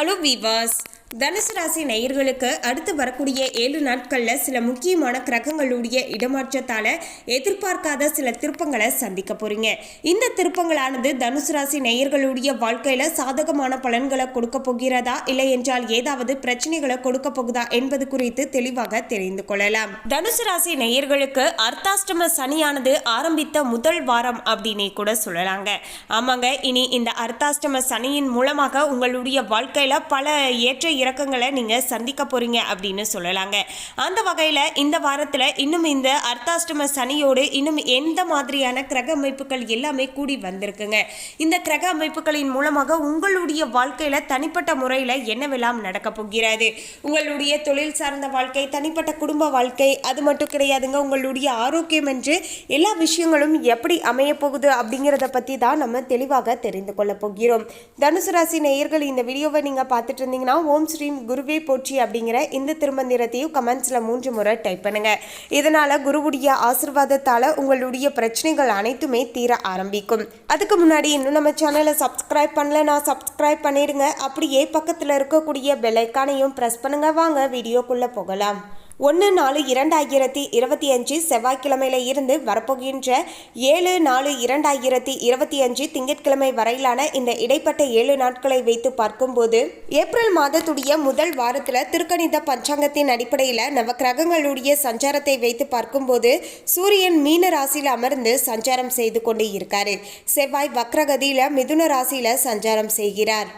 Hello viewers, தனுசு ராசி நேயர்களுக்கு அடுத்து வரக்கூடிய 7 நாட்களில் சில முக்கியமான கிரகங்களுடைய இடமாற்றத்தால் எதிர்பார்க்காத சில திருப்பங்களை சந்திக்க போறீங்க. இந்த திருப்பங்களானது தனுசு ராசி நேயர்களுடைய வாழ்க்கையில் சாதகமான பலன்களை கொடுக்க போகிறதா, இல்லை என்றால் ஏதாவது பிரச்சனைகளை கொடுக்க போகுதா என்பது குறித்து தெளிவாக தெரிந்து கொள்ளலாம். தனுசு ராசி நேயர்களுக்கு அர்த்தாஷ்டம சனியானது ஆரம்பித்த முதல் வாரம் அப்படின்னே கூட சொல்லலாங்க. ஆமாங்க, இனி இந்த அர்த்தாஷ்டம சனியின் மூலமாக உங்களுடைய வாழ்க்கையில் பல ஏற்ற இறக்கங்களை நீங்க சந்திக்க போறீங்க அப்படின்னு சொல்லலாங்க. அந்த வகையில் இந்த வாரத்தில் இன்னும் இந்த அர்த்தாஷ்டம சனியோடு இன்னும் எந்த மாதிரியான கிரக அமைப்புகள் எல்லாமே கூடி வந்திருக்குங்க. இந்த கிரக அமைப்புகளின் மூலமாக உங்களுடைய வாழ்க்கையில தனிப்பட்ட முறையில் என்னவெல்லாம் நடக்க போகிறது, உங்களுடைய தொழில் சார்ந்த வாழ்க்கை, தனிப்பட்ட குடும்ப வாழ்க்கை, அது மட்டும் கிடையாதுங்க, உங்களுடைய ஆரோக்கியம் என்று எல்லா விஷயங்களும் எப்படி அமைய போகுது அப்படிங்கிறத பற்றி தான் நம்ம தெளிவாக தெரிந்து கொள்ள போகிறோம். தனுசு ராசி நேயர்கள், இந்த வீடியோவை நீங்கள் பார்த்துட்டு இருந்தீங்கன்னா ஓம் ஸ்ரீம் குருவே போற்றி அப்படிங்கிற இந்த திருமந்திரத்தையும் கமெண்ட்ஸில் 3 முறை டைப் பண்ணுங்க. இதனால குருவுடைய ஆசீர்வாதத்தால் உங்களுடைய பிரச்சனைகள் அனைத்துமே தீர ஆரம்பிக்கும். அதுக்கு முன்னாடி இன்னும் நம்ம சேனலை சப்ஸ்கிரைப் பண்ணலன்னா சப்ஸ்கிரைப் பண்ணிடுங்க. அப்படியே பக்கத்தில் இருக்கக்கூடிய பெல் ஐக்கானையும் ப்ரெஸ் பண்ணுங்க. வாங்க வீடியோக்குள்ளே போகலாம். 1/4/2025 செவ்வாய்க்கிழமையில இருந்து வரப்போகின்ற 7/4/2025 திங்கட்கிழமை வரையிலான இந்த இடைப்பட்ட 7 நாட்களை வைத்து பார்க்கும்போது ஏப்ரல் மாதத்துடைய முதல் வாரத்தில் திருக்கணித பஞ்சாங்கத்தின் அடிப்படையில் நவக்கிரகங்களுடைய சஞ்சாரத்தை வைத்து பார்க்கும்போது சூரியன் மீன ராசியில் அமர்ந்து சஞ்சாரம் செய்து கொண்டு இருக்காரு. செவ்வாய் வக்ரகதியில மிதுன ராசியில சஞ்சாரம் செய்கிறார்.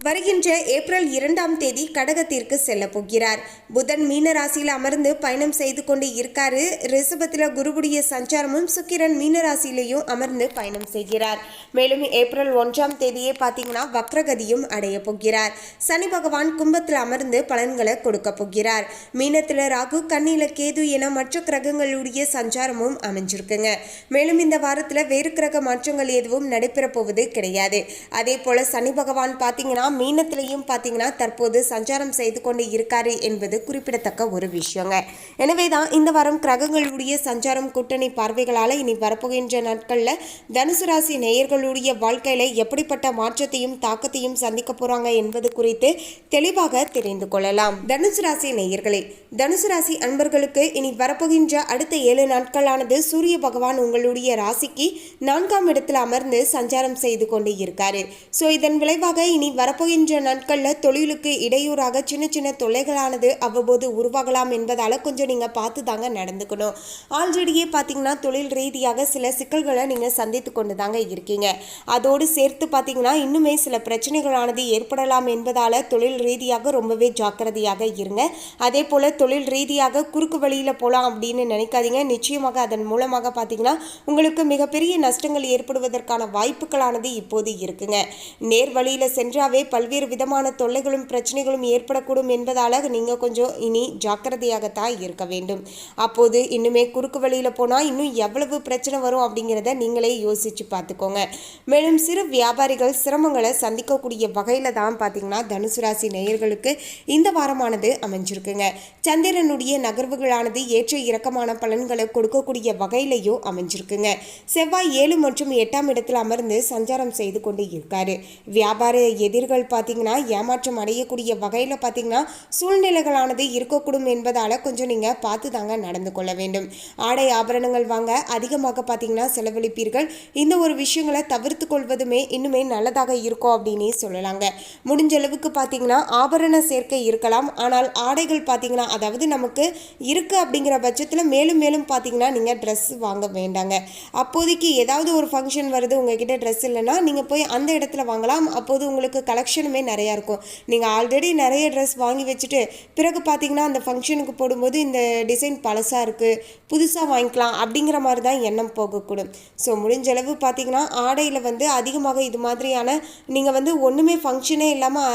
வருகின்ற ஏப்ரல் 2ஆம் தேதி கடகத்திற்கு செல்ல போகிறார். புதன் மீன ராசியில் அமர்ந்து பயணம் செய்து கொண்டு இருக்காரு. ரிஷபத்தில் குருவுடைய சஞ்சாரமும் சுக்கிரன் மீன ராசியிலையும் அமர்ந்து பயணம் செய்கிறார். மேலும் ஏப்ரல் 1ஆம் தேதியே பார்த்தீங்கன்னா வக்ரகதியும் அடைய போகிறார். சனி பகவான் கும்பத்தில் அமர்ந்து பலன்களை கொடுக்க போகிறார். மீனத்தில் ராகு, கன்னியில கேது என மற்ற கிரகங்களுடைய சஞ்சாரமும் அமைஞ்சிருக்குங்க. மேலும் இந்த வாரத்தில் வேறு கிரக மாற்றங்கள் எதுவும் நடைபெற போவது கிடையாது. அதே போல சனி பகவான் பார்த்தீங்கன்னா மீனத்திலையும் பார்த்தீங்கன்னா தற்போது சஞ்சாரம் செய்து கொண்டு இருக்காரு என்பது குறிப்பிடத்தக்க ஒரு விஷயங்க. எனவே தான் இந்த வாரம் கிரகங்களுடைய சஞ்சாரம் கூட்டணி பார்வைகளால் இனி வரப்போகின்ற நாட்களில் தனுசு ராசி நேயர்களுடைய வாழ்க்கையில எப்படிப்பட்ட மாற்றத்தையும் தாக்கத்தையும் சந்திக்க போறாங்க என்பது குறித்து தெளிவாக தெரிந்து கொள்ளலாம். தனுசு ராசி நேயர்களே, தனுசு ராசி அன்பர்களுக்கு இனி வரப்போகின்ற அடுத்த 7 நாட்களானது சூரிய பகவான் உங்களுடைய ராசிக்கு 4ஆம் இடத்தில் அமர்ந்து சஞ்சாரம் செய்து கொண்டு இருக்காரு. ஸோ இதன் விளைவாக இனி வரப்போகின்ற நாட்களில் தொழிலுக்கு இடையூறாக சின்ன சின்ன தொல்லைகளானது அவ்வப்போது உருவாகலாம் என்பதால் கொஞ்சம் நீங்கள் பார்த்து தாங்க நடந்துக்கணும். ஆல்ரெடியே பார்த்தீங்கன்னா தொழில் ரீதியாக சில சிக்கல்களை நீங்கள் சந்தித்து கொண்டு தாங்க இருக்கீங்க. அதோடு சேர்த்து பார்த்தீங்கன்னா இன்னுமே சில பிரச்சனைகளானது ஏற்படலாம் என்பதால் தொழில் ரீதியாக ரொம்பவே ஜாக்கிரதையாக இருங்க. அதே போல் தொழில் ரீதியாக குறுக்கு வழியில் போகலாம் அப்படின்னு நினைக்காதீங்க. நிச்சயமாக அதன் மூலமாக பார்த்தீங்கன்னா உங்களுக்கு மிகப்பெரிய நஷ்டங்கள் ஏற்படுவதற்கான வாய்ப்புகளானது இப்போது இருக்குங்க. நேர் வழியில் சென்றாவே பல்வேறு விதமான தொல்லைகளும் பிரச்சனைகளும் ஏற்படக்கூடும் என்பதால் நீங்கள் கொஞ்சம் இனி ஜாக்கிரதையாகத்தான் இருக்க வேண்டும். அப்போது இன்னுமே குறுக்கு வழியில் போனால் இன்னும் எவ்வளவு பிரச்சனை வரும் அப்படிங்கிறத நீங்களே யோசித்து பார்த்துக்கோங்க. மேலும் சிறு வியாபாரிகள் சிரமங்களை சந்திக்கக்கூடிய வகையில் தான் பார்த்தீங்கன்னா தனுசு ராசி நேயர்களுக்கு இந்த வாரமானது அமைஞ்சிருக்குங்க. சந்திரனுடைய நகர்வுகளானது ஏற்ற இறக்கமான பலன்களை கொடுக்கக்கூடிய வகையிலையும் அமைஞ்சிருக்குங்க. செவ்வாய் 7 மற்றும் 8ஆம் இடத்தில் அமர்ந்து சஞ்சாரம் செய்து கொண்டு இருக்காரு. வியாபார எதிர்கள் பார்த்தீங்கன்னா ஏமாற்றம் அடையக்கூடிய வகையில் பார்த்தீங்கன்னா சூழ்நிலைகளானது இருக்கக்கூடும் என்பதால் கொஞ்சம் நீங்கள் பார்த்து தாங்க நடந்து கொள்ள வேண்டும். ஆடை ஆபரணங்கள் வாங்க அதிகமாக பார்த்தீங்கன்னா செலவழிப்பீர்கள். இந்த ஒரு விஷயங்களை தவிர்த்து கொள்வதுமே இன்னுமே நல்லதாக இருக்கும் அப்படின்னே சொல்லலாங்க. முடிஞ்ச அளவுக்கு பார்த்தீங்கன்னா ஆபரண சேர்க்கை இருக்கலாம். ஆனால் ஆடைகள் பார்த்தீங்கன்னா அதாவது நமக்கு இருக்கு அப்படிங்கிற பட்சத்தில் மேலும் மேலும் பார்த்தீங்கன்னா நீங்கள் ட்ரெஸ் வாங்க வேண்டாங்க. அப்போதைக்கு ஏதாவது ஒரு ஃபங்க்ஷன் வருது, உங்ககிட்ட ட்ரெஸ் இல்லைன்னா நீங்கள் போய் அந்த இடத்துல வாங்கலாம். அப்போது உங்களுக்கு கலெக்ஷனுமே நிறையா இருக்கும். நீங்கள் ஆல்ரெடி நிறைய ட்ரெஸ் வாங்கி வச்சுட்டு பிறகு பார்த்தீங்கன்னா அந்த ஃபங்க்ஷனுக்கு போடும்போது இந்த டிசைன் பழசாக இருக்குது, புதுசாக வாங்கிக்கலாம் அப்படிங்கிற மாதிரி தான் எண்ணம் போகக்கூடும். ஸோ முடிஞ்ச அளவு பார்த்தீங்கன்னா ஆடையில் அதிகமாக இது மாதிரியான நீங்கள் ஒன்றுமே ஃபங்க்ஷனே இல்லாமல்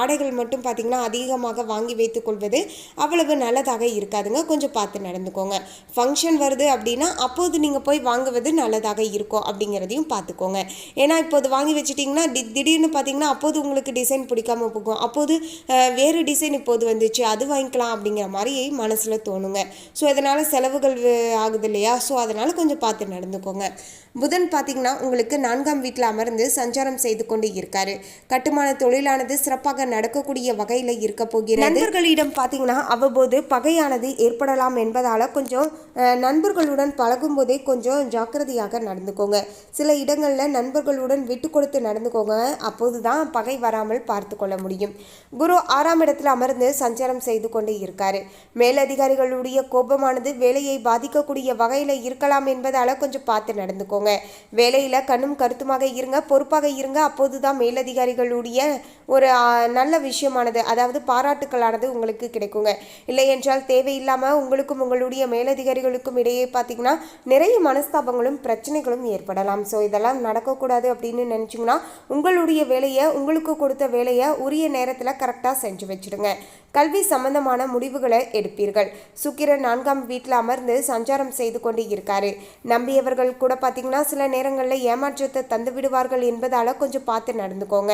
ஆடைகள் மட்டும் பார்த்தீங்கன்னா அதிகமாக வாங்கி வைத்துக்கொள்வது அவ்வளவு நல்லதாக இருக்காதுங்க. கொஞ்சம் பார்த்து நடந்துக்கோங்க. ஃபங்க்ஷன் வருது அப்படின்னா அப்போது நீங்கள் போய் வாங்குவது நல்லதாக இருக்கும் அப்படிங்கிறதையும் பார்த்துக்கோங்க. ஏன்னா இப்போது வாங்கி வச்சுட்டிங்கன்னா திடீர்னு பார்த்தீங்கன்னா அப்போது உங்களுக்கு டிசைன் பிடிக்காம போகும். அப்போது வேறு டிசைன் இப்போது வந்துச்சு, அது வாங்கிக்கலாம் அப்படிங்கிற மாதிரி மனசில் தோணுங்க. ஸோ இதனால் செலவுகள் ஆகுது இல்லையா? ஸோ அதனால் கொஞ்சம் பார்த்து நடந்துக்கோங்க. புதன் பார்த்தீங்கன்னா உங்களுக்கு 4ஆம் வீட்டில் அமர்ந்து சஞ்சாரம் செய்து கொண்டு இருக்காரு. கட்டுமான தொழிலானது சிறப்பாக நடக்கக்கூடிய வகையில் இருக்க போகிறது. நண்பர்களிடம் பார்த்தீங்கன்னா அவ்வப்போது பகையானது ஏற்படலாம் என்பதால் கொஞ்சம் நண்பர்களுடன் பழகும் போதே கொஞ்சம் ஜாக்கிரதையாக நடந்துக்கோங்க. சில இடங்களில் நண்பர்களுடன் விட்டு கொடுத்து நடந்துக்கோங்க. அப்போது தான் பகை வராமல் பார்த்து கொள்ள முடியும். குரு 6ஆம் இடத்தில் அமர்ந்து சஞ்சாரம் செய்து கொண்டு இருக்காரு. மேலதிகாரிகளுடைய கோபமானது வேலையை பாதிக்கக்கூடிய வகையில் இருக்கலாம் என்பதால் கொஞ்சம் பார்த்து நடந்துக்கோங்க. வேலையில கண்ணும் கருத்துமாக இருங்க, பொறுப்பாக இருங்க. அப்போதுதான் மேலதிகாரிகளுடைய ஒரு நல்ல விஷயமானது, அதாவது பாராட்டுக்களானது உங்களுக்கு கிடைக்குங்க. இல்லை என்றால் தேவையில்லாம உங்களுக்கும் உங்களுடைய மேலதிகாரிகளுக்கும் இடையே பார்த்தீங்கன்னா நிறைய மனஸ்தாபங்களும் பிரச்சனைகளும் ஏற்படலாம். ஸோ இதெல்லாம் நடக்கக்கூடாது அப்படின்னு நினைச்சிங்கன்னா உங்களுடைய வேலையை, உங்களுக்கு கொடுத்த வேலையை உரிய நேரத்தில் கரெக்டாக செஞ்சு வச்சுடுங்க. கல்வி சம்பந்தமான முடிவுகளை எடுப்பீர்கள். சுக்கிரன் 4ஆம் வீட்டில் அமர்ந்து சஞ்சாரம் செய்து கொண்டு இருக்காரு. நம்பியவர்கள் கூட பார்த்தீங்கன்னா சில நேரங்களில் ஏமாற்றத்தை தந்து விடுவார்கள் என்பதால் கொஞ்சம் பார்த்து நடந்துக்கோங்க.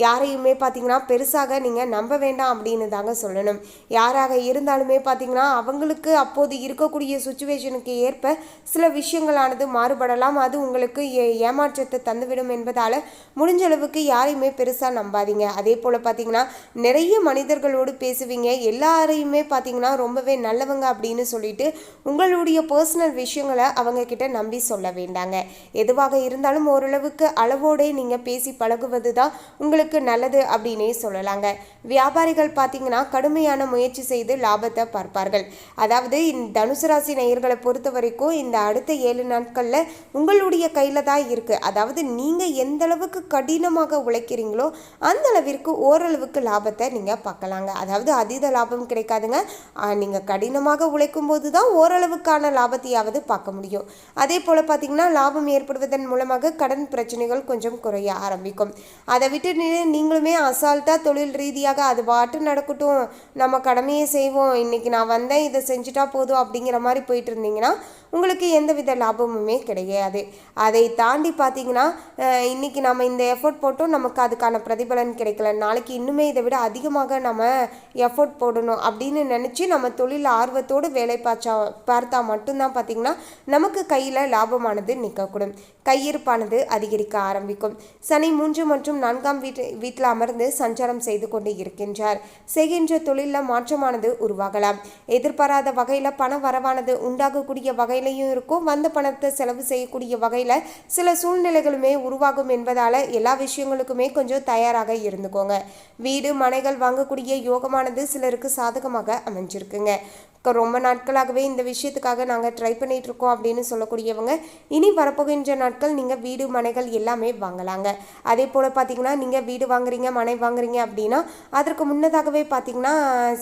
யாரையுமே பார்த்தீங்கன்னா பெருசாக நீங்கள் நம்ப வேண்டாம் அப்படின்னு தாங்க சொல்லணும். யாராக இருந்தாலுமே பார்த்தீங்கன்னா அவங்களுக்கு அப்போது இருக்கக்கூடிய சுச்சுவேஷனுக்கு ஏற்ப சில விஷயங்களானது மாறுபடலாம். அது உங்களுக்கு ஏமாற்றத்தை தந்துவிடும் என்பதால் முடிஞ்ச அளவுக்கு யாரையுமே பெருசாக நம்பாதீங்க. அதே போல் பார்த்தீங்கன்னா நிறைய மனிதர்களோடு பேசுவீங்க. எல்லாரையுமே பார்த்தீங்கன்னா ரொம்பவே நல்லவங்க அப்படின்னு சொல்லிட்டு உங்களுடைய பர்சனல் விஷயங்களை அவங்க கிட்ட நம்பி சொல்ல வேண்டாங்க. எதுவாக இருந்தாலும் ஓரளவுக்கு அளவோடு நீங்கள் பேசி பழகுவது தான் உங்களுக்கு நல்லது அப்படின்னே சொல்லலாங்க. வியாபாரிகள் பார்த்தீங்கன்னா கடுமையான முயற்சி செய்து லாபத்தை பார்ப்பார்கள். அதாவது இந்த தனுசு ராசி நேயர்களை பொறுத்த வரைக்கும் இந்த அடுத்த 7 நாட்களில் உங்களுடைய கையில் தான் இருக்குது. அதாவது நீங்கள் எந்த அளவுக்கு கடினமாக உழைக்கிறீங்களோ அந்த அளவிற்கு ஓரளவுக்கு லாபத்தை நீங்கள் பார்க்கலாங்க. அதாவது அதீத லாபம் கிடைக்காதுங்க. நீங்கள் கடினமாக உழைக்கும் போது தான் ஓரளவுக்கான லாபத்தையாவது பார்க்க முடியும். அதே போல் பார்த்தீங்கன்னா லாபம் ஏற்படுவதன் மூலமாக கடன் பிரச்சனைகள் கொஞ்சம் குறைய ஆரம்பிக்கும். அதை விட்டு நீங்களுமே அசால்ட்டாக தொழில் ரீதியாக அது பாட்டு நடக்கட்டும், நம்ம கடமையை செய்வோம், இன்னைக்கு நான் வந்தேன் இதை செஞ்சுட்டா போதும் அப்படிங்கிற மாதிரி போயிட்டு இருந்தீங்கன்னா உங்களுக்கு எந்தவித லாபமுமே கிடையாது. அதை தாண்டி பார்த்தீங்கன்னா இன்னைக்கு நம்ம இந்த எஃபோர்ட் போட்டோம், நமக்கு அதுக்கான பிரதிபலன் கிடைக்கல, நாளைக்கு இன்னுமே இதை விட அதிகமாக நம்ம எஃபோர்ட் போடணும் அப்படின்னு நினச்சி நம்ம தொழில் ஆர்வத்தோடு வேலை பார்த்தா மட்டும்தான் பார்த்தீங்கன்னா நமக்கு கையில் லாபமானது நிற்கக்கூடும். கையிருப்பானது அதிகரிக்க ஆரம்பிக்கும். சனி 3 மற்றும் 4ஆம் வீட்டில் அமர்ந்து சஞ்சாரம் செய்து கொண்டு இருக்கின்றார். செய்கின்ற தொழிலில் மாற்றமானது உருவாகலாம். எதிர்பாராத வகையில் பண வரவானது உண்டாகக்கூடிய வகையிலையும் இருக்கும். வந்த பணத்தை செலவு செய்யக்கூடிய வகையில் சில சூழ்நிலைகளுமே உருவாகும் என்பதால் எல்லா விஷயங்களுக்குமே கொஞ்சம் தயாராக இருந்துக்கோங்க. வீடு மனைகள் வாங்கக்கூடிய யோகமானது சிலருக்கு சாதகமாக அமைஞ்சிருக்குங்க. ரொம்ப நாட்களாகவே இந்த விஷயத்துக்காக நாங்கள் ட்ரை பண்ணிட்டு இருக்கோம் அப்படின்னு சொல்லக்கூடியவங்க இனி வரப்போகின்ற நாட்கள் நீங்கள் வீடு மனைகள் எல்லாமே வாங்கலாங்க. அதே போல் பார்த்தீங்கன்னா நீங்கள் வீடு வாங்குறீங்க மனை வாங்குறீங்க அப்படின்னா அதற்கு முன்னதாகவே பார்த்தீங்கன்னா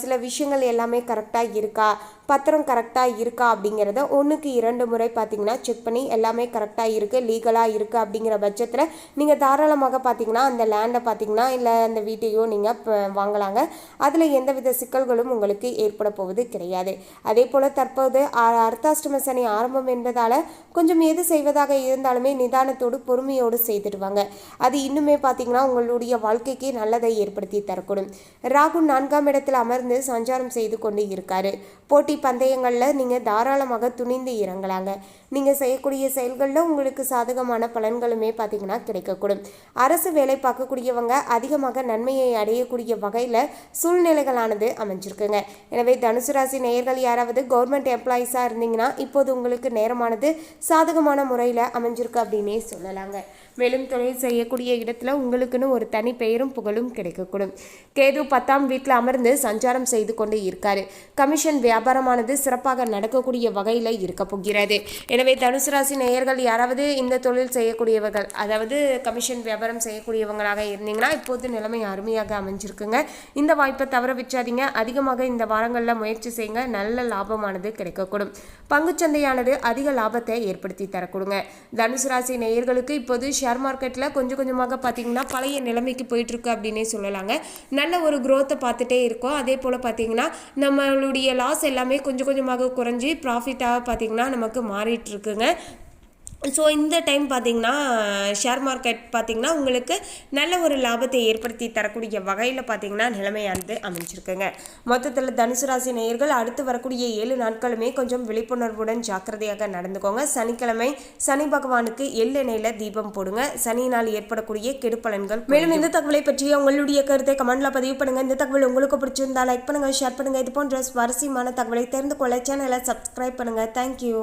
சில விஷயங்கள் எல்லாமே கரெக்டாக இருக்கா, பத்திரம் கரெக்டாக இருக்கா அப்படிங்கிறத 1க்கு 2 முறை பார்த்தீங்கன்னா செக் பண்ணி எல்லாமே கரெக்டாக இருக்குது, லீகலாக இருக்குது அப்படிங்கிற பட்சத்தில் நீங்கள் தாராளமாக பார்த்தீங்கன்னா அந்த லேண்டை பார்த்தீங்கன்னா இல்லை அந்த வீட்டையோ நீங்கள் வாங்கலாங்க. அதில் எந்தவித சிக்கல்களும் உங்களுக்கு ஏற்பட போவது கிடையாது. அதே போல் தற்போது அர்த்தாஷ்டம சனி ஆரம்பம் என்பதால் கொஞ்சம் எது செய்வதாக இருந்தாலுமே நிதானத்தோடு பொறுமையோடு செய்துடுவாங்க. அது இன்னுமே பார்த்தீங்கன்னா உங்களுடைய வாழ்க்கைக்கு நல்லதை ஏற்படுத்தி தரக்கூடும். ராகு 4ஆம் இடத்தில் அமர்ந்து சஞ்சாரம் செய்து கொண்டு இருக்காரு. போட்டி பந்தயங்களில் நீங்கள் தாராளமாக துணிந்து இறங்கலாங்க. நீங்கள் செய்யக்கூடிய செயல்களில் உங்களுக்கு சாதகமான பலன்களுமே பார்த்தீங்கன்னா கிடைக்கக்கூடும். அரசு வேலை பார்க்கக்கூடியவங்க அதிகமாக நன்மையை அடையக்கூடிய வகையில் சூழ்நிலைகளானது அமைஞ்சிருக்குங்க. எனவே தனுசு ராசி நேயர்கள் யாராவது கவர்மெண்ட் எம்ப்ளாயிஸாக இருந்தீங்கன்னா இப்போது உங்களுக்கு நேரமானது சாதகமான முறையில் அமைஞ்சிருக்கு அப்படின்னே சொல்லலாங்க. மேலும் தொழில் செய்யக்கூடிய இடத்துல உங்களுக்குன்னு ஒரு தனி பெயரும் புகழும் கிடைக்கக்கூடும். கேது 10ஆம் வீட்டில் அமர்ந்து சஞ்சாரம் செய்து கொண்டு இருக்காரு. கமிஷன் வியாபாரமானது சிறப்பாக நடக்கக்கூடிய வகையில் இருக்க போகிறது. எனவே தனுசு ராசி நேயர்கள் யாராவது இந்த தொழில் செய்யக்கூடியவர்கள், அதாவது கமிஷன் வியாபாரம் செய்யக்கூடியவங்களாக இருந்தீங்கன்னா இப்போது நிலைமை அருமையாக அமைஞ்சிருக்குங்க. இந்த வாய்ப்பை தவற விச்சாதீங்க. அதிகமாக இந்த வாரங்களில் முயற்சி செய்யுங்க. நல்ல லாபமானது கிடைக்கக்கூடும். பங்குச்சந்தையானது அதிக லாபத்தை ஏற்படுத்தி தரக்கூடுங்க. தனுசு ராசி நேயர்களுக்கு இப்போது ஷேர் மார்க்கெட்டில் கொஞ்சம் கொஞ்சமாக பார்த்தீங்கன்னா பழைய நிலைமைக்கு போயிட்டுருக்கு அப்படின்னே சொல்லலாங்க. நல்ல ஒரு க்ரோத்தை பார்த்துட்டே இருக்கோம். அதே போல் பார்த்தீங்கன்னா நம்மளுடைய லாஸ் எல்லாமே கொஞ்சம் கொஞ்சமாக குறைஞ்சி ப்ராஃபிட்டாக பார்த்தீங்கன்னா நமக்கு மாறிட்டு இருக்குங்க. ஸோ இந்த டைம் பார்த்திங்கன்னா ஷேர் மார்க்கெட் பார்த்திங்கன்னா உங்களுக்கு நல்ல ஒரு லாபத்தை ஏற்படுத்தி தரக்கூடிய வகையில் பார்த்திங்கன்னா நிலைமையானது அமைஞ்சிருக்குங்க. மொத்தத்தில் தனுசு ராசி நேயர்கள் அடுத்து வரக்கூடிய 7 நாட்களுமே கொஞ்சம் விழிப்புணர்வுடன் ஜாக்கிரதையாக நடந்துக்கோங்க. சனிக்கிழமை சனி பகவானுக்கு எள்ளெண்ணெயில் தீபம் போடுங்க. சனியினால் ஏற்படக்கூடிய கெடுபலன்கள். மேலும் இந்த தகவலை பற்றி உங்களுடைய கருத்தை கமெண்ட்ல பதிவு பண்ணுங்க. இந்த தகவல் உங்களுக்கு பிடிச்சிருந்தா லைக் பண்ணுங்க, ஷேர் பண்ணுங்க. இது போன்ற சுவாரஸ்யமான தகவலை தெரிந்து கொள்ள சேனலை சப்ஸ்கிரைப் பண்ணுங்க. தேங்க்யூ.